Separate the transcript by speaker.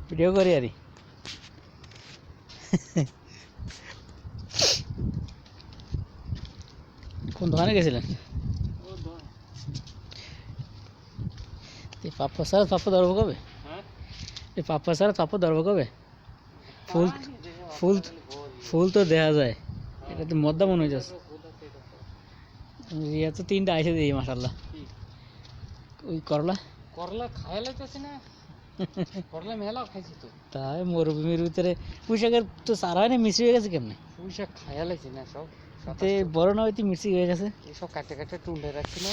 Speaker 1: Video করি আরে কোন দোকানে গেছিলেন? এই পাপ্পা স্যার পাপ্পা ধরবো কবে? এই পাপ্পা স্যার পাপ্পা ধরবো কবে? ফুল ফুল ফুল তো দেখা যায়, এটা তো মদ্দা মনে হয়ে যাচ্ছে। রিয়া তো 3টা আইসে দিই মাশাল্লাহ। ওই করলা
Speaker 2: করলা খায় লাইতেছি না, করলা মেলা খাইছি তো।
Speaker 1: তাই মরুভূমির ভিতরে পুঁইশাকের তো চারা হয় না, মিশ্রি হয়ে গেছে কেমনে?
Speaker 2: পুঁইশাক খায়া লাইছি না সব,
Speaker 1: বড় না হইতে মিশ্রি হয়ে গেছে।
Speaker 2: এসব কাটে কাটে টুন্ডে রাখছি না।